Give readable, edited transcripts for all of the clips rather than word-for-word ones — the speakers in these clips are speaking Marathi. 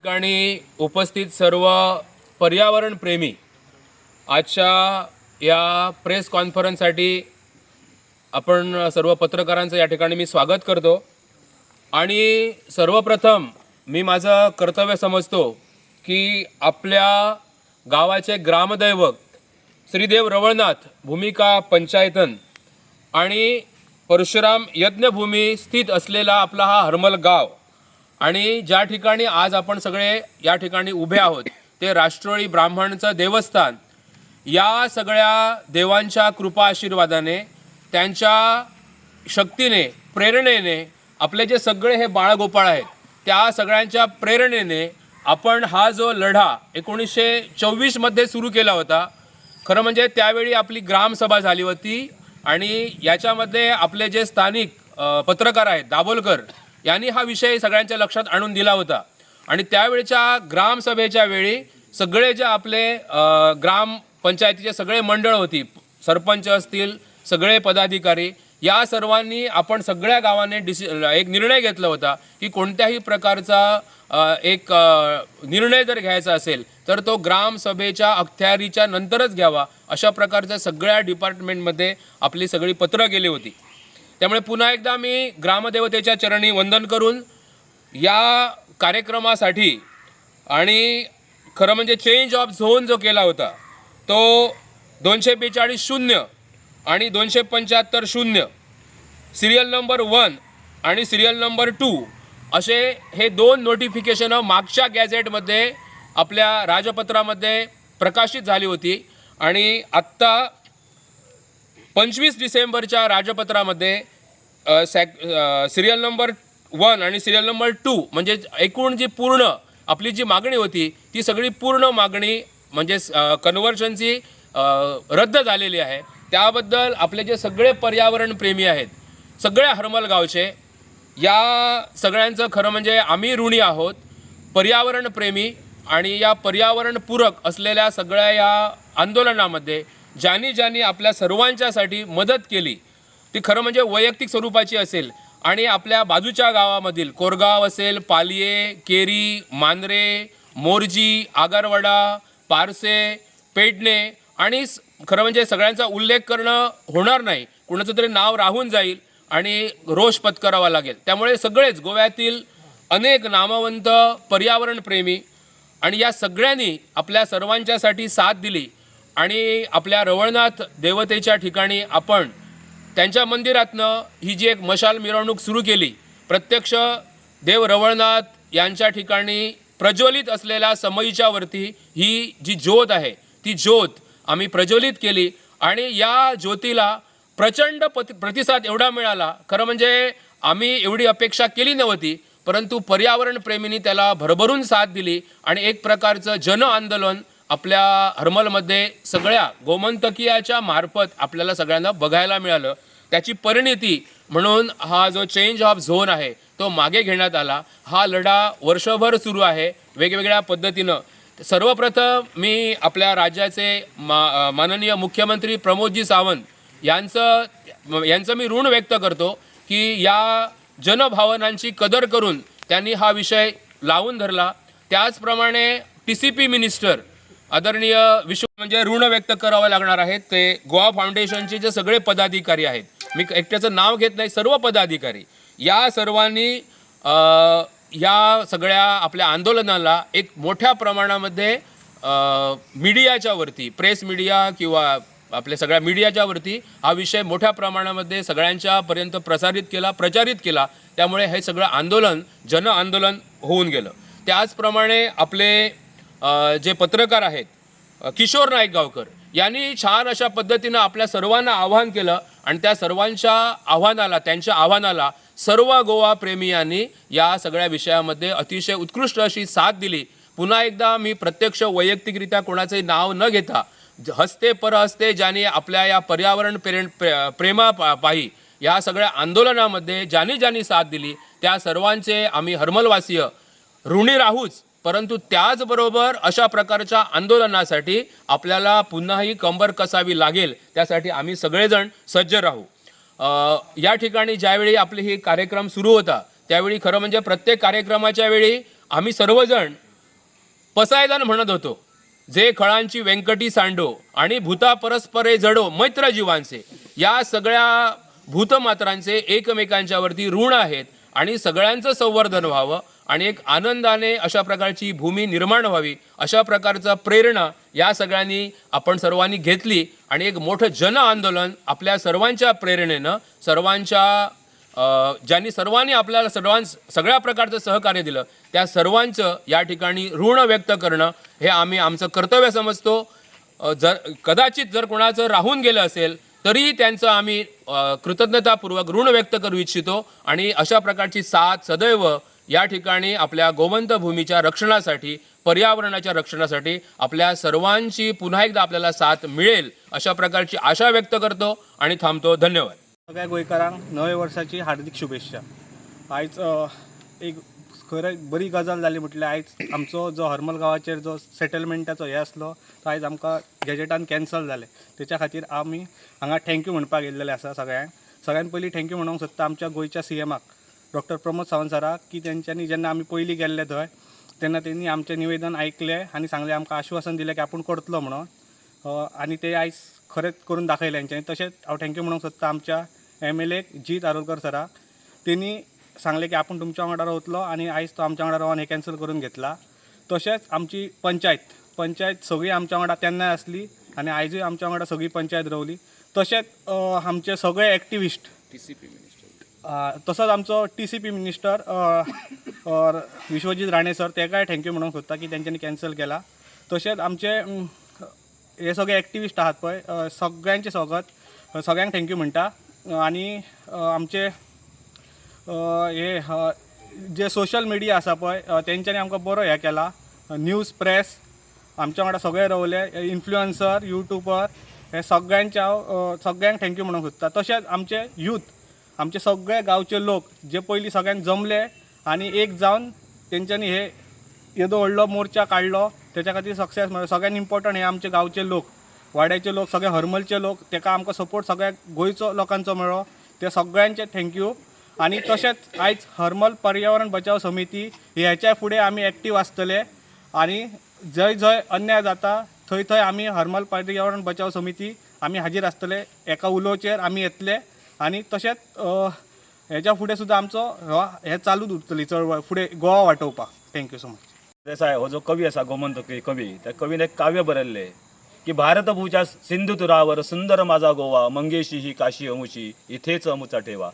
ठिकाणी उपस्थित सर्व पर्यावरण प्रेमी आजच्या या प्रेस कॉन्फरन्ससाठी आपण सर्व पत्रकारांचं या ठिकाणी मी स्वागत करतो। आणि सर्वप्रथम मी माझं कर्तव्य समजतो की आपल्या गावाचे ग्रामदैवत श्रीदेव रवळनाथ भूमिका पंचायतन आणि परशुराम यज्ञभूमी स्थित असलेला आपला हा हरमल गाव आणि ज्या ठिकाणी आज आपण सगळे या ठिकाणी उभे आहोत ते राष्ट्रोळी ब्राह्मणचं देवस्थान। या सगळ्या देवांच्या कृपा आशीर्वादाने त्यांच्या शक्तीने प्रेरणेने आपले जे सगळे हे बाळगोपाळ आहेत त्या सगळ्यांच्या प्रेरणेने आपण हा जो लढा 1924 मध्ये सुरू केला होता। खरं म्हणजे त्यावेळी आपली ग्रामसभा झाली होती आणि याच्यामध्ये आपले जे स्थानिक पत्रकार आहेत दाभोलकर यांनी हा विषय सगळ्यांच्या लक्षात आणून दिला होता। आणि त्यावेळच्या ग्रामसभेच्या वेळी सगळे जे आपले ग्राम पंचायतीचे सगळे मंडळ होती, सरपंच असतील, सगळे पदाधिकारी, या सर्वांनी आपण सगळ्या गावाने एक निर्णय घेतला होता की कोणत्याही प्रकारचा एक निर्णय जर घ्यायचा असेल तर तो ग्रामसभेच्या अखत्यारीच्या नंतरच घ्यावा, अशा प्रकारच्या सगळ्या डिपार्टमेंटमध्ये आपली सगळी पत्र गेली होती। त्यामुळे पुन्हा एकदा मी ग्रामदेवतेच्या चरणी वंदन करून या कार्यक्रमासाठी आणि खरं म्हणजे चेंज ऑफ झोन जो केला होता तो 242-0 आणि 275-0 सिरियल नंबर 1 आणि सिरियल नंबर 2 असे हे दोन नोटिफिकेशन मागच्या गॅझेटमध्ये आपल्या राजपत्रामध्ये प्रकाशित झाली होती। आणि आत्ता 25 डिसेंबरच्या राजपत्रामध्ये सिरियल नंबर 1 आणि सिरियल नंबर 2 म्हणजे एकूण जी पूर्ण आपली जी मागणी होती ती सगळी पूर्ण मागणी म्हणजे कन्व्हर्शनची रद्द झालेली आहे। त्याबद्दल आपले जे सगळे पर्यावरण प्रेमी आहेत सगळ्या हरमल गावचे या सगळ्यांचं खरं म्हणजे आम्ही ऋणी आहोत। पर्यावरण प्रेमी आणि या पर्यावरणपूरक असलेल्या सगळ्या या आंदोलनामध्ये ज्यांनी आपल्या सर्वांच्यासाठी मदत केली ती खरं म्हणजे वैयक्तिक स्वरूपाची असेल आणि आपल्या बाजूच्या गावामधील कोरगाव असेल, पालिये, केरी, मांद्रे, मोरजी, आगरवाडा, पारसे, पेडणे आणि खरं म्हणजे सगळ्यांचा उल्लेख करणं होणार नाही, कुणाचं तरी नाव राहून जाईल आणि रोष पत्करावा लागेल। त्यामुळे सगळेच गोव्यातील अनेक नामवंत पर्यावरणप्रेमी आणि या सगळ्यांनी आपल्या सर्वांच्यासाठी साथ दिली आणि आपल्या रवळनाथ देवतेच्या ठिकाणी आपण त्यांच्या मंदिरातनं ही जी एक मशाल मिरवणूक सुरू केली। प्रत्यक्ष देव रवळनाथ यांच्या ठिकाणी प्रज्वलित असलेल्या समईच्यावरती ही जी ज्योत आहे ती ज्योत आम्ही प्रज्वलित केली आणि या ज्योतीला प्रचंड प्रतिसाद एवढा मिळाला, खरं म्हणजे आम्ही एवढी अपेक्षा केली नव्हती, परंतु पर्यावरण प्रेमींनी त्याला भरभरून साथ दिली आणि एक प्रकारचं जन आंदोलन आपल्या हरमलमध्ये सगळ्या गोमंतकीयाच्या मार्फत आपल्याला सगळ्यांना बघायला मिळालं। त्याची परिणिती म्हणून हा जो चेंज ऑफ झोन आहे तो मागे घेण्यात आला। हा लढा वर्षभर सुरू आहे वेगवेगळ्या पद्धतीनं। सर्वप्रथम मी आपल्या राज्याचे माननीय मुख्यमंत्री प्रमोदजी सावंत यांचं मी ऋण व्यक्त करतो की या जनभावनांची कदर करून त्यांनी हा विषय लावून धरला। त्याचप्रमाणे TCP मिनिस्टर आदरणीय म्हणजे ऋण व्यक्त करावं लागणार आहेत ते गोवा फाउंडेशनचे जे सगळे पदाधिकारी आहेत, मी एकट्याचं नाव घेत नाही, सर्व पदाधिकारी या सर्वांनी या सगळ्या आपल्या आंदोलनाला एक मोठ्या प्रमाणामध्ये मीडियाच्या वरती, प्रेस मीडिया किंवा आपल्या सगळ्या मीडियाच्या वरती हा विषय मोठ्या प्रमाणामध्ये सगळ्यांच्यापर्यंत प्रचारित केला। त्यामुळे हे सगळं आंदोलन जन आंदोलन होऊन गेलं। त्याचप्रमाणे आपले जे पत्रकार आहेत किशोर नाईक गावकर यांनी छान अशा पद्धतीनं आपल्या सर्वांना आवाहन केलं आणि त्या सर्वांच्या त्यांच्या आव्हानाला सर्व गोवा प्रेमियांनी या सगळ्या विषयामध्ये अतिशय उत्कृष्ट अशी साथ दिली। पुन्हा एकदा मी प्रत्यक्ष वैयक्तिकरित्या कोणाचे नाव न घेता हस्ते परहस्ते ज्यांनी आपल्या या पर्यावरण प्रेमापायी या सगळ्या आंदोलनामध्ये ज्यांनी साथ दिली त्या सर्वांचे आम्ही हरमलवासीय ऋणी राहूच, परंतु त्याचबरोबर अशा प्रकारच्या आंदोलनासाठी आपल्याला पुन्हाही कंबर कसावी लागेल, त्यासाठी आम्ही सगळेजण सज्ज राहू। या ठिकाणी ज्यावेळी आपले हे कार्यक्रम सुरू होता त्यावेळी खरं म्हणजे प्रत्येक कार्यक्रमाच्या वेळी आम्ही सर्वजण पसायदान म्हणत होतो, जे खळांची व्यंकटी सांडो आणि भूता परस्परे जडो मैत्र जीवांचे, या सगळ्या भूतमात्रांचे एकमेकांच्यावरती ऋण आहेत आणि सगळ्यांचं संवर्धन व्हावं आणि एक आनंदाने अशा प्रकारची भूमी निर्माण व्हावी, अशा प्रकारचा प्रेरणा या सगळ्यांनी आपण सर्वांनी घेतली आणि एक मोठं जन आंदोलन आपल्या सर्वांच्या प्रेरणेनं, ज्यांनी सर्वांनी आपल्याला सगळ्या प्रकारचं सहकार्य दिलं, त्या सर्वांचं या ठिकाणी ऋण व्यक्त करणं हे आम्ही आमचं कर्तव्य समजतो. कदाचित जर कोणाचं राहून गेलं असेल तरीही त्यांचं आम्ही कृतज्ञतापूर्वक ऋण व्यक्त करू इच्छितो आणि अशा प्रकारची साथ सदैव या ठिकाणी आपल्या गोवंत भूमीच्या रक्षणासाठी, पर्यावरणाच्या रक्षणासाठी आपल्या सर्वांची पुन्हा एकदा आपल्याला साथ मिळेल अशा प्रकारची आशा व्यक्त करतो आणि थांबतो. धन्यवाद. सगळ्या गोंयकारांक नव्या वर्साची हार्दिक शुभेच्छा. आयज एक खरं बरी गजाल जाली म्हटल्यार आयज आमचो जो हरमल गांवाचेर जो सेटलमेंटाचो हे आसलो तो आयज आमकां गॅजेटान कॅन्सल जाले. तेच्या खातीर आमी हांगा थँक्यू म्हणपाक येयल्लेले आसा सगळ्यांक. सगळ्यान पयलीं थँक्यू म्हणूंक सोदता आमच्या गोंयच्या CMाक डॉक्टर प्रमोद सावंत सराक, की तेंच्यांनी जेन्ना आमी पयलीं गेल्ले थंय तेन्ना तेणी आमचें निवेदन ऐकलें आनी सांगलें, आमकां आश्वासन दिलें की आपूण करतलो म्हणून, आनी ते आयज खरेंच करून दाखयलें तेंच्यांनी. तशेंच हांव थँक्यू म्हणूंक सोदता आमच्या MLA जीत आरोलकर सराक. तेणी सांगलें की आपूण तुमच्या वांगडा रावतलो आनी आयज तो आमच्या वांगडा रावन हें कॅन्सल करून घेतला. तशेंच आमची पंचायत सगळी आमच्या वांगडा तेन्नाय आसली आनी आयजूय आमच्या वांगडा सगळी पंचायत रावली. तशेंच आमचे सगळे एक्टिविस्ट, तसोच आमचो TCP minister Vishwajit Rane sir, तेकाय थँक्यू म्हणूंक सोदता की तेंच्यांनी कॅन्सल केला. तशेंच आमचे हे सगळे एक्टिविस्ट आहात पळय, सगळ्यांचे सगळ्यांक थँक्यू म्हणटा. आनी आमचे हे जे सोशल मिडिया आसा पळय तेंच्यांनी आमकां बरो हें केला, न्यूज प्रेस आमच्या वांगडा सगळे रावले, इन्फ्लुएन्सर, यूट्यूबर, हे सगळ्यांचे हांव सगळ्यांक थँक्यू म्हणूंक सोदता. तशेंच आमचे यूथ, आमचे सगळे गांवचे लोक जे पयलीं सगळ्यांक जमले आनी एक जावन तेंच्यांनी हे येदो व्हडलो मोर्चा काडलो, तेच्या खातीर सक्सेस मेळ्ळो. सगळ्यांत इम्पॉर्टंट हे आमचे गांवचे लोक, वाड्याचे लोक, सगळे हरमलचे लोक, तेका आमकां सपोर्ट सगळ्या गोंयचो लोकांचो मेळ्ळो, ते सगळ्यांचे थँक्यू. आनी तशेंच आयज हरमल पर्यावरण बचाव समिती ह्याच्या फुडें आमी एक्टीव आसतले आनी जंय जंय अन्याय जाता थंय थंय आमी हरमल पर्यावरण बचाव समिती आमी हाजीर आसतले, एका उलोवचेर आमी येतले. आनी तशेंच हेच्या फुडें सुद्दां आमचो हे चालूच उरतली चळवळ फुडें गोवा वाटोवपाक. Thank you so. देसाय हो जो कवी आसा, गोमंतकी कवी, त्या कवीन एक काव्य बरयल्लें की भारतभूच्या सिंधुतुरावर सुंदर माझा गोवा, मंगेशी ही काशी अमुची, इथेच अमुचा ठेवा.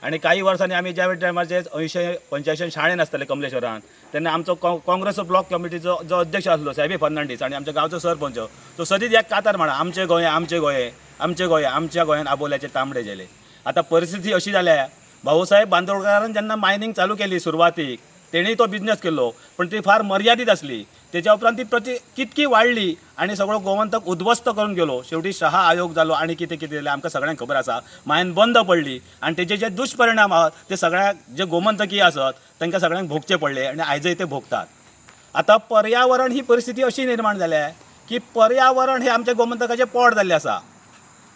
आणि काही वर्सांनी आमी ज्या टायमाचे 80-85 शाळेन आसताले कमलेश्वरान, तेन्ना आमचो काँग्रेस ब्लॉक कमिटीचो जो अध्यक्ष आसलो साहेबी फर्नांडीस आनी आमच्या गांवचो सरपंच, तो सदीच एक कातार म्हणा, आमचे गोंय आमचे गोंय आमचे गोंय, आमच्या गोंयान आबोल्याचे तांबडे गेले. आतां परिस्थिती अशी जाल्या, भाऊसाहेब बांदोडकरान जेन्ना मायनींग चालू केली सुरवातीक, तेणेय तो बिझनेस केलो, पण ती फार मर्यादीत आसली. त्याच्या उपरांत ती कितकी वाडली आणि सगळो गोवंतक उद्ध्वस्त करून गेलो. शेवटी शहा आयोग जालो आणि कितें कितें जालें आमकां सगळ्यांक खबर आसा. मायन बंद पडली आणि तेचे जे दुश्परिणाम आहात ते सगळ्या जे गोमंतकी आसत तांकां सगळ्यांक भोगचे पडले आणि आयजय ते भोगतात. आता पर्यावरण ही परिस्थिती अशी निर्माण जाल्या की पर्यावरण हे आमच्या गोमंतकाचें पोट जाल्लें आसा.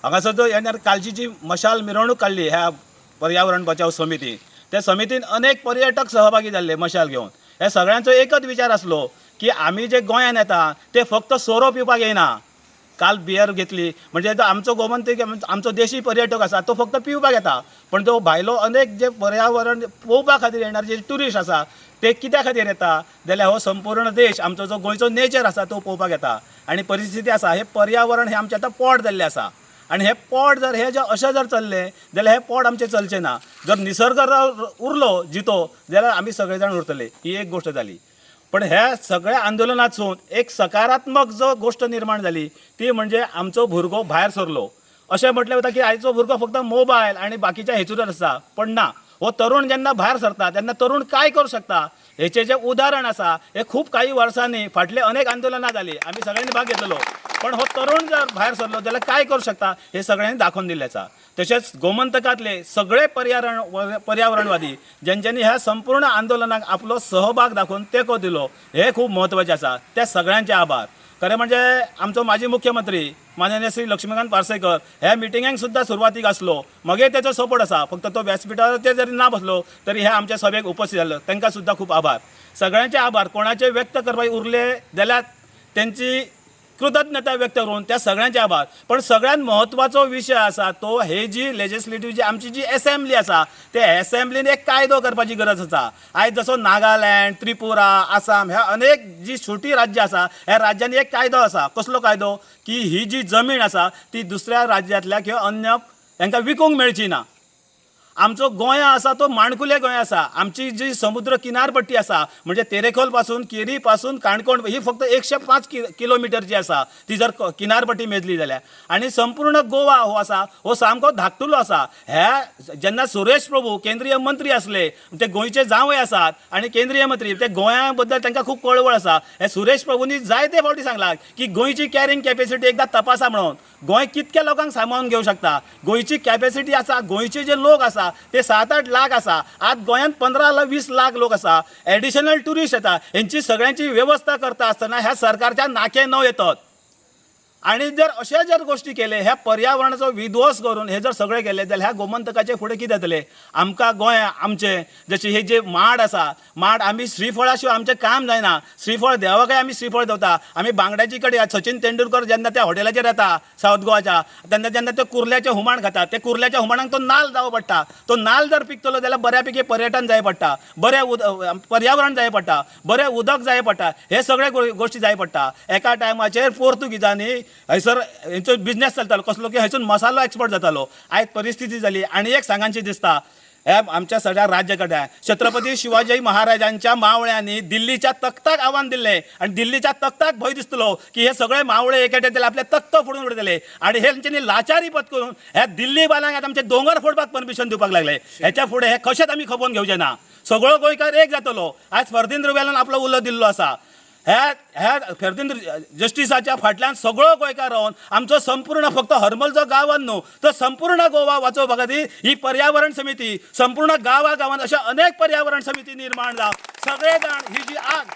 हांगासर जो येणार कालची जी मशाल मिरवणूक काडली ह्या पर्यावरण बचाव समितीन, त्या समितीन अनेक पर्यटक सहभागी जाल्ले मशाल घेवन. ह्या सगळ्यांचो एकच विचार आसलो की आमी जे गोंयान येता ते फक्त सोरो पिवपाक येना. काल बियर घेतली म्हणजे आमचो गोमंतक आमचो देशी पर्यटक आसा तो फक्त पिवपाक येता, पण तो भायलो अनेक जे पर्यावरण पळोवपा खातीर येणारे जे ट्युरिस्ट आसा ते कित्या खातीर येता जाल्यार हो संपूर्ण देश आमचो जो गोंयचो नेचर आसा तो पळोवपाक येता. आणि परिस्थिती आसा, हे पर्यावरण हे आमचें आतां पोट जाल्लें आसा आणि हे पोट जर हे अशें जर चल्लें जाल्यार हे पोट आमचें चलचें ना. जर निसर्ग उरलो जितो जाल्यार आमी सगळे जाण उरतले. ही एक गोश्ट जाली. पण ह्या सगळ्या आंदोलनातसून एक सकारात्मक जो गोष्ट निर्माण जाली ती म्हणजे आमचो भुरगो भायर सरलो. अशें म्हटलें वता की आयचो भुरगो फक्त मोबायल आनी बाकीच्या हेतूनच आसा, पण ना, हो तरुण जेन्ना भायर सरता तेन्ना तरुण काय करूं शकता हेचें जें उदाहरण आसा हे खूब काही वर्सांनी फाटले अनेक आंदोलनां जाली, आमी सगळ्यांनी भाग घेतलो, पण हो तरुण जर भायर सरलो जाल्यार काय करूं शकता हे सगळ्यांनी दाखोवन दिल्लें आसा. तशेंच गोमंतकातले सगळे पर्यावरणवादी ज्यांच्यांनी ह्या संपूर्ण आंदोलनाक आपलो सहभाग दाखोवन तेंको दिलो हे खूब म्हत्वाचें आसा. त्या सगळ्यांचे आभार. खरें म्हणजे आमचो माजी मुख्यमंत्री माननीय श्री लक्ष्मीकांत पार्सेकर ह्या मिटिंगांक सुद्धा सुरवातीक असलो मगे त्याचो सपोर्ट आसा फक्त तो व्यासपीठार ते जरी ना बसलो तरी हे आमच्या सभेक उपस्थित जालो तांकां सुद्धा खूप आभार सगळ्यांचे आभार कोणाचे व्यक्त करपाक उरले जाल्यार त्यांची कृतज्ञता व्यक्त करून त्या सगळ्यांचे आभार पण सगळ्यात महत्वाचो विषय आसा तो हे जी लेजिस्लेटिव्ह जी आमची जी असेंब्ली आसा त्या असेंब्लीन एक कायदो करपाची गरज आसा आयज जसो नागालँड त्रिपुरा आसाम ह्या अनेक जी छोटी राज्य आसा ह्या राज्यांनी एक कायदो आसा कसलो कायदो की ही जी जमीन आसा ती दुसऱ्या राज्यांतल्या किंवा अन्य हांकां विकूंक मेळची ना आमचो गोंय आसा तो माणकुले गोंय आसा आमची जी समुद्र किनारपट्टी आसा म्हणजे तेरेखोल पासून केरी पासून काणकोण ही फक्त 105 किलोमिटरची आसा ती जर किनारपट्टी मेजली जाल्यार आणि संपूर्ण गोवा हो आसा हो सामको धाकटुलो आसा ह्या जेन्ना सुरेश प्रभू केंद्रीय मंत्री असले ते गोंयचे जावय आसात आणि केंद्रीय मंत्री ते गोंया बद्दल तांकां खूप कळवळ आसा हे सुरेश प्रभूंनी जायते फावटी सांगला की गोंयची कॅरिंग कॅपॅसिटी एकदा तपासा म्हणून गोंय कितक्या लोकांक सांबाळून घेवंक शकता गोंयची कॅपॅसिटी आसा गोंयचे जे लोक आसा ते 7-8 लाख आसा आज गोंयांत 15-20 लाख लोक आसा एडिशनल टुरिस्ट येता हेंची सगळ्यांची व्यवस्था करता आसतना ह्या सरकारच्या नाके न येतात आणि जर अशा जर गोष्टी केले ह्या पर्यावरणाचो विध्वंस करून हे जर सगळे केले जाल्यार ह्या गोमंतकाचे फुडें कितें जातले आमकां गोंय आमचे जशे हे जे माड आसा माड आमी श्रीफळा शिवाय आमचें काम जायना श्रीफळ देवाकय आमी श्रीफळ देवता आमी बांगड्याची कडी सचिन तेंडुलकर जेन्ना त्या हॉटेलाचेर येता सावथ गोवाच्या तेन्ना जेन्ना ते कुर्ल्याचें हुमण खाता ते कुर्ल्याच्या हुमणाक तो नाल्ल जावो पडटा तो नाल्ल जर पिकतलो जाल्यार बऱ्यापैकी पर्यटन जाय पडटा बरें पर्यावरण जाय पडटा बरें उदक जाय पडटा हे सगळे गोश्टी जाय पडटा एका टायमाचेर पोर्तुगीजांनी हयसर हेंचो बिझनेस चलतालो कसलो की हयसून मसालो एक्सपोर्ट जातालो आयज परिस्थिती जाली आनी एक सांगांची दिसता हे आमच्या सगळ्या राज्य कडल्यान छत्रपती शिवाजी महाराजांच्या मावळ्यांनी दिल्लीच्या तख्ताक आव्हान दिल्लें आनी दिल्लीच्या तख्ताक भंय दिसतलो की हे सगळे मावळे एकेटे जाल्यार आपले तख्त फोडून उडयतले आनी हेंच्यांनी लाचारी पत करून ह्या दिल्ली बालांक आतां आमचे दोंगर फोडपाक परमिशन दिवपाक लागले हेच्या फुडें हे कशेंच आमी खपोवन घेवचे ना सगळो गोंयकार एक जातलो आयज फर्दिंद्र वेलान आपलो उलो दिल्लो आसा ह्या फर्दिंद्र जस्टिसाच्या फाटल्यान सगळो गोंयकार रावन आमचो संपूर्ण फक्त हरमलचो गांवान न्हू तर संपूर्ण गोवा वाचोवपा खातीर ही पर्यावरण समिती संपूर्ण गांवांत अशा अनेक पर्यावरण समिती निर्माण जावं सगळे जाण ही जी आग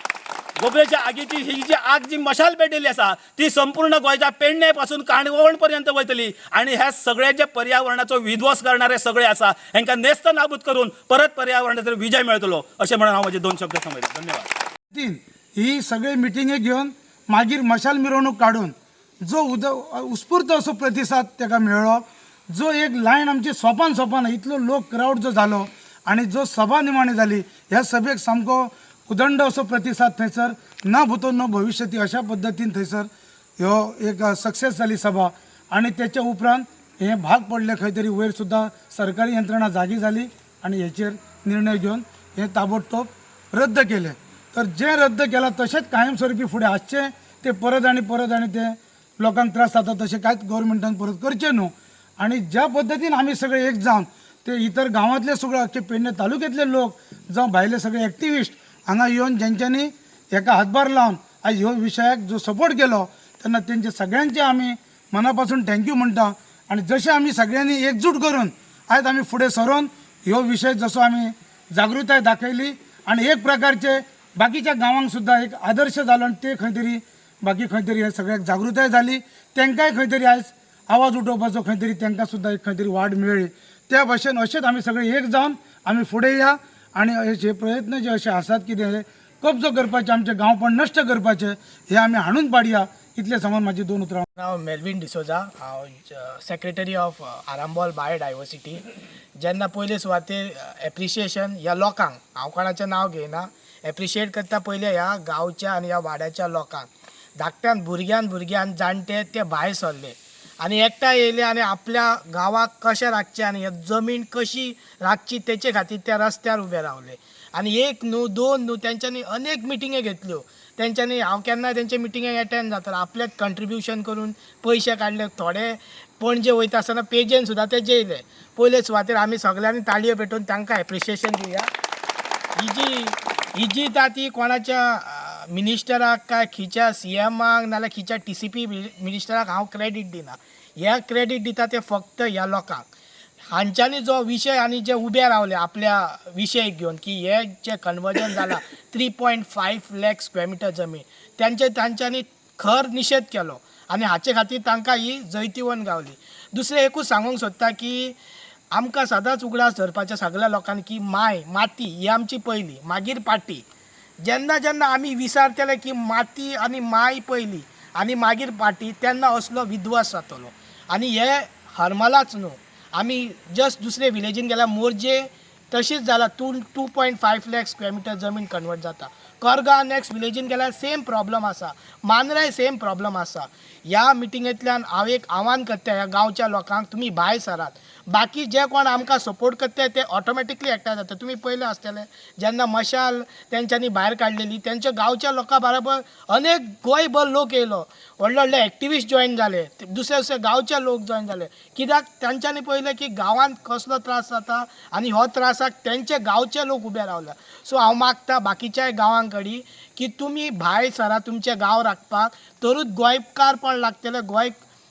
गोबरेच्या आगीची ही जी आग जी मशाल पेटयल्ली आसा ती संपूर्ण गोंयच्या पेडणे पासून काणकोण पर्यंत वयतली आणि ह्या सगळे जे पर्यावरणाचो विध्वंस करणारे सगळे आसा हांकां नेस्त नाबूद करून परत पर्यावरणाचेर विजय मेळटलो अशें म्हणून हांव म्हजे 2 शब्द समजले धन्यवाद ही सगळे मिटिंगे घेवन मागीर मशाल मिरवणूक काढून जो उत्स्फूर्त असो प्रतिसाद ताका मेळ्ळो जो एक लायन आमची सोपान इतलो लोक क्रावड जो जालो आणि जो सभा निमाणी जाली ह्या सभेक सामको उदंड असो प्रतिसाद थंयसर न भूतो न भविष्यती अशा पद्दतीन थंयसर ह्यो एक सक्सेस जाली सभा आणि त्याच्या उपरांत हे भाग पडले खंय तरी वयर सुद्दां सरकारी यंत्रणा जागी जाली आणि हेचेर निर्णय घेवन हे ताबडतोब रद्द केले तर जे रद्द केला तसेच कायमस्वरूपी फुडें आसचे ते परत आणि ते लोकांक त्रास जाता तशें कांयच गव्हर्मेंटान परत करचें न्हू आणि ज्या पद्दतीन आमी सगळे एक जावन ते इतर गांवांतले सगळे अख्खे पेडणे तालुक्यातले लोक जावं भायले सगळे एक्टिविस्ट हांगा येवन जेंच्यांनी हेका हातभार लावन आज ह्यो विशयाक जो सपोर्ट केलो तेन्ना तेंचे सगळ्यांचे आमी मनापासून थँक्यू म्हणटा आणि जशें आमी सगळ्यांनी एकजूट करून आयज आमी फुडें सरून ह्यो विशय जसो आमी जागृताय दाखयली आणि एक प्रकारचे बाकीच्या गांवांक सुद्दां एक आदर्श जालो आणि ते खंय तरी बाकी खंय तरी हे सगळ्याक जागृताय जाली तांकांय खंय तरी आयज आवाज उठोवपाचो खंय तरी तांकां सुद्दां एक खंय तरी वाड मेळ्ळी त्या भाशेन अशेंच आमी सगळे एक जावन आमी फुडें या आणि हे प्रयत्न जे असे आसात की ते कब्जो करपाचे आमचे गांवपण नश्ट करपाचे हे आमी हाडून पाडया इतले समज माझी 2 उतरां नाव मेल्विन डिसोजा हांव सेक्रेटरी ऑफ आरांबोल बायोडायवर्सिटी जेन्ना पयले सुवातेर एप्रिशिएशन ह्या लोकांक हांव कोणाचें नांव घेयना एप्रिशिएट करता पयले ह्या गांवच्या आनी ह्या वाड्याच्या लोकांक धाकट्यान भुरग्यान जाणटे ते भायर सरले आनी एकठांय येयले आनी आपल्या गांवाक कशें राखचें आनी ही जमीन कशी राखची तेचे खातीर त्या रस्त्यार उबे रावले आनी 1 न्हू 2 न्हू तेंच्यांनी अनेक मिटिंगे घेतल्यो तेंच्यांनी हांव केन्ना तेंचे मिटिंगेक एटेंड जातालो आपलेच कंट्रिब्युशन करून पयशे काडले थोडे पणजे वयता आसतना पेजेन सुद्दां ते जेयले पयले सुवातेर आमी सगळ्यांनी ताळयो पेटोवन तांकां एप्रिशिएशन दिवया ही जी ती कोणाच्या मिनिस्टराक काय खिच्या CMाक नाल्यार खिच्या TCP मिनिस्टराक हांव क्रेडीट दिना ह्या क्रेडीट दिता ते फक्त ह्या लोकांक हांच्यांनी जो विशय आनी जे उबे रावले आपल्या विशय घेवन की हे जे कन्वर्जन जाला 3.5 लाख स्क्वेअर मिटर जमीन तांच्यांनी खर निषेध केलो आनी हाचे खातीर तांकां ही जैतिवंत गावली. दुसरें एकूच सांगूंक सोदता की आमकां सदांच उगडास धरपाच्या सगळ्या लोकांनी की माती ही आमची पयली, मागीर पाटी. जेन्ना जेन्ना आमी विसरतले की माती आनी माय पयली आनी मागीर पाटी, तेन्ना असलो विध्वस जातलो. आनी हे हरमलाच न्हू, आमी जस्ट दुसरे विलेजीन गेल्यार मोरजे तशीच जाला 2.5 लाख स्क्वेअर मिटर जमीन कन्वर्ट जाता. करगांव नेक्स्ट विलेजीन गेल्यार सेम प्रॉब्लम आसा, मांद्राय सेम प्रॉब्लम आसा. ह्या मिटिंगेंतल्यान हांव एक आव्हान करता ह्या गांवच्या लोकांक, तुमी भायर सरात. बाकी जे कोण आमकां सपोर्ट करता ते ऑटोमॅटिकली एकठांय जाता. तुमी पयले आसतले जेन्ना मशाल तेंच्यांनी भायर काडलेली, तेंच्या गांवच्या लोकां बरोबर अनेक गोंयभर लोक येयलो, व्हडले व्हडले एक्टिविस्ट जॉईन जाले, दुसरे दुसरे गांवचे लोक जॉईन जाले. कित्याक तेंच्यांनी पयलें की गांवांत कसलो त्रास जाता आनी हो त्रासाक तेंचे गांवचे लोक उबे रावल्या. सो हांव मागता बाकीच्याय गांवां कडेन की तुमी भायर सरा तुमचे गांव राखपाक, तरूच गोंयकारपण लागतले,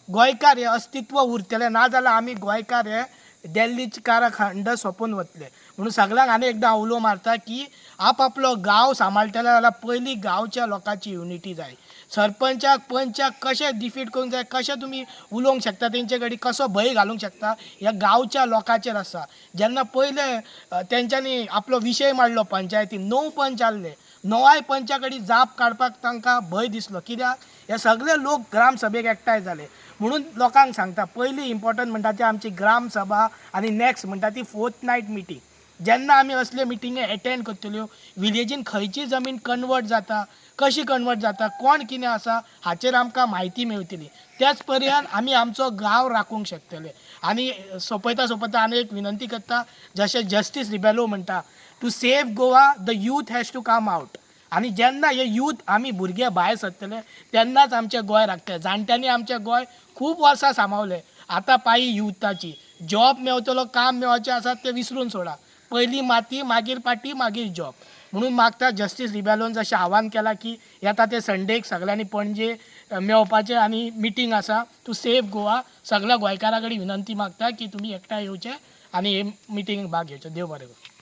गोंयकार हे अस्तित्व उरतले. नाजाल्यार आमी गोंयकार हे दिल्लीच्या खंड सोंपून वतले. म्हणून सगळ्यांक आनी एकदां उलो मारता की आपलो गांव सांबाळटले जाल्यार पयलीं गांवच्या लोकांची युनिटी जाय. सरपंचाक पंचाक कशें डिफीट करूंक जाय, कशें तुमी उलोवंक शकता, तेंचे कडेन कसो भंय घालूंक शकता, ह्या गांवच्या लोकांचेर आसा. जेन्ना पयले तेंच्यांनी आपलो विशय मांडलो पंचायतीन, 9 पंच आसले, 9 पंचा कडेन जाप काडपाक तांकां भंय दिसलो. कित्याक हे सगळे लोक ग्रामसभेक एकठांय जाले. म्हणून लोकांक सांगता पयली इम्पॉर्टंट म्हणटा ती आमची ग्रामसभा आनी नेक्स्ट म्हणटा ती फोर्थनायट मिटींग. जेन्ना आमी असले मिटिंगे एटेंड करतल्यो, विलेजीन खंयची जमीन कन्वर्ट जाता, कशी कन्वर्ट जाता, कोण कितें आसा हाचेर आमकां म्हायती मेळटली. त्याच पर्यान आमी आमचो गांव राखूंक शकतले. आनी सोंपयता आनी एक विनंती करता, जशें जस्टीस रिबेलो म्हणटा, to save Goa the youth has to come out. आनी जेन्ना हे यूथ आमी भुरगे भायर सरतले तेन्नाच आमचें गोंय राखतलें. जाणट्यांनी आमचें गोंय खूब वर्सां सांबाळलें, आतां पाळी युथाची. जॉब मेळटलो, काम मेळचें आसा तें विसरून सोडा. पयलीं माती, मागीर पाटी, मागीर जॉब. म्हणून मागता जस्टीस रिबेलोन जशें आव्हान केलां की येता ते संडेक सगळ्यांनी पणजे मेळपाचें आनी मिटींग आसा टू सेव गोवा. सगळ्या गोंयकारां कडेन विनंती मागता की तुमी एकठांय येवचे आनी हे मिटिंगेक भाग घेवचे. देव बरें करूं.